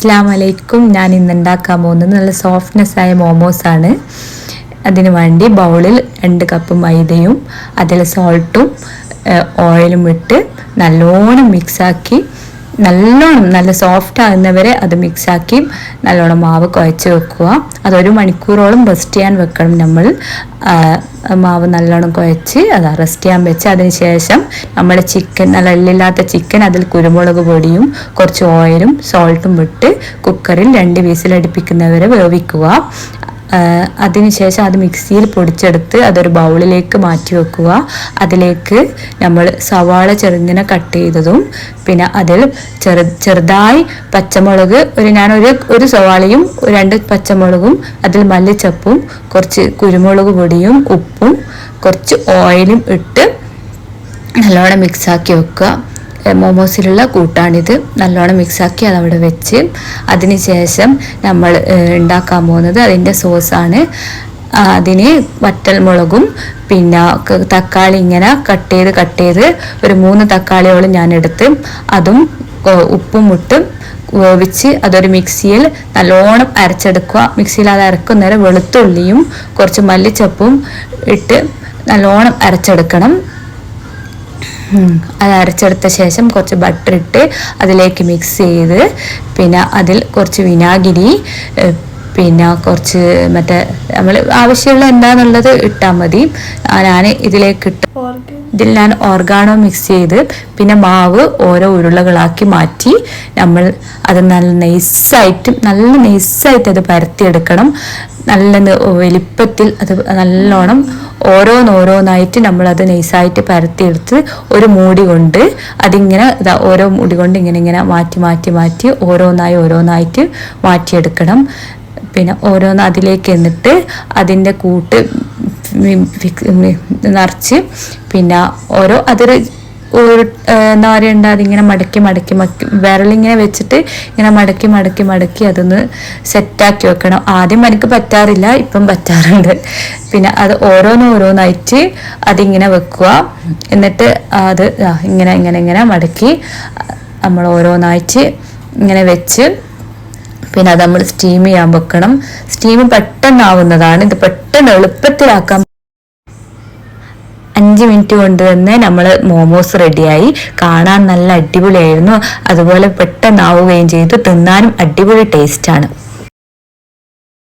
അസ്സലാമു അലൈക്കും. ഞാൻ ഇന്ന് ഉണ്ടാക്കാൻ പോകുന്നത് നല്ല സോഫ്റ്റ്നെസ് ആയ മോമോസാണ്. അതിനു വേണ്ടി ബൗളിൽ 2 കപ്പ് മൈദയും അതിൽ സോൾട്ടും ഓയിലും ഇട്ട് നല്ലോണം മിക്സാക്കി നല്ല സോഫ്റ്റ് ആകുന്നവരെ അത് മിക്സാക്കി നല്ലോണം മാവ് കുഴച്ച് വെക്കുക. അതൊരു മണിക്കൂറോളം റെസ്റ്റ് ചെയ്യാൻ വെക്കണം. നമ്മൾ മാവ് നല്ലോണം കുഴച്ച് അത് റെസ്റ്റ് ചെയ്യാൻ വെച്ച് അതിന് ശേഷം നമ്മൾ ചിക്കൻ, നല്ല എല്ലില്ലാത്ത ചിക്കൻ, അതിൽ കുരുമുളക് പൊടിയും കുറച്ച് ഓയിലും സോൾട്ടും ഇട്ട് കുക്കറിൽ 2 വിസിലടുപ്പിക്കുന്നവരെ വേവിക്കുക. അതിനുശേഷം അത് മിക്സിയിൽ പൊടിച്ചെടുത്ത് അതൊരു ബൗളിലേക്ക് മാറ്റി വെക്കുക. അതിലേക്ക് നമ്മൾ സവാള ചെറുങ്ങനെ കട്ട് ചെയ്തതും പിന്നെ അതിൽ ചെറുതായി പച്ചമുളക് ഒരു സവാളയും 2 പച്ചമുളകും അതിൽ മല്ലിച്ചപ്പും കുറച്ച് കുരുമുളക് പൊടിയും ഉപ്പും കുറച്ച് ഓയിലും ഇട്ട് നല്ലോണം മിക്സാക്കി വെക്കുക. മോമോസിലുള്ള കൂട്ടാണിത്. നല്ലോണം മിക്സാക്കി അതവിടെ വെച്ച് അതിന് ശേഷം നമ്മൾ ഉണ്ടാക്കാൻ പോകുന്നത് അതിൻ്റെ സോസാണ്. അതിന് വറ്റൽമുളകും പിന്നെ തക്കാളി ഇങ്ങനെ കട്ട് ചെയ്ത് ഒരു 3 തക്കാളിയോളം ഞാൻ എടുത്ത് അതും ഉപ്പും ഇട്ട് വേവിച്ച് അതൊരു മിക്സിയിൽ നല്ലോണം അരച്ചെടുക്കുക. മിക്സിയിൽ അത് അരക്കുന്നേരം വെളുത്തുള്ളിയും കുറച്ച് മല്ലിച്ചപ്പും ഇട്ട് നല്ലോണം അരച്ചെടുക്കണം. അത് അരച്ചെടുത്ത ശേഷം കുറച്ച് ബട്ടർ ഇട്ട് അതിലേക്ക് മിക്സ് ചെയ്ത് പിന്നെ അതിൽ കുറച്ച് വിനാഗിരി പിന്നെ കുറച്ച് മറ്റേ നമ്മൾ ആവശ്യമുള്ള എന്താണെന്നുള്ളത് ഇട്ടാൽ മതി. ഇതിൽ ഞാൻ ഓർഗാനോ മിക്സ് ചെയ്ത് പിന്നെ മാവ് ഓരോ ഉരുളകളാക്കി മാറ്റി നമ്മൾ അത് നല്ല നൈസായിട്ട് അത് പരത്തിയെടുക്കണം. നല്ല വലിപ്പത്തിൽ അത് നല്ലോണം ഓരോന്നായിട്ട് നമ്മളത് നൈസായിട്ട് പരത്തിയെടുത്ത് ഒരു മൂടി കൊണ്ട് അതിങ്ങനെ ഓരോ മൂടി കൊണ്ട് ഇങ്ങനെ മാറ്റി ഓരോന്നായിട്ട് മാറ്റിയെടുക്കണം. പിന്നെ ഓരോന്ന് അതിലേക്ക് എന്നിട്ട് അതിൻ്റെ കൂട്ട് നിറച്ച് പിന്നെ അതൊരു എന്താ പറയണ്ട അതിങ്ങനെ മടക്കി വിരലിങ്ങനെ വെച്ചിട്ട് ഇങ്ങനെ മടക്കി അതൊന്ന് സെറ്റാക്കി വെക്കണം. ആദ്യം എനിക്ക് പറ്റാറില്ല, ഇപ്പം പറ്റാറുണ്ട്. പിന്നെ അത് ഓരോന്നായിട്ട് അതിങ്ങനെ വെക്കുക. എന്നിട്ട് അത് ഇങ്ങനെ മടക്കി നമ്മൾ ഓരോന്നായിട്ട് ഇങ്ങനെ വെച്ച് പിന്നെ അത് നമ്മൾ സ്റ്റീം ചെയ്യാൻ വെക്കണം. സ്റ്റീം പെട്ടെന്നാവുന്നതാണ്. ഇത് പെട്ടെന്ന് എളുപ്പത്തിലാക്കാം. 5 മിനിറ്റ് കൊണ്ട് തന്നെ നമ്മൾ മോമോസ് റെഡിയായി. കാണാൻ നല്ല അടിപൊളിയായിരുന്നു. അതുപോലെ പെട്ടെന്നാവുകയും ചെയ്തു. തിന്നാനും അടിപൊളി ടേസ്റ്റാണ്.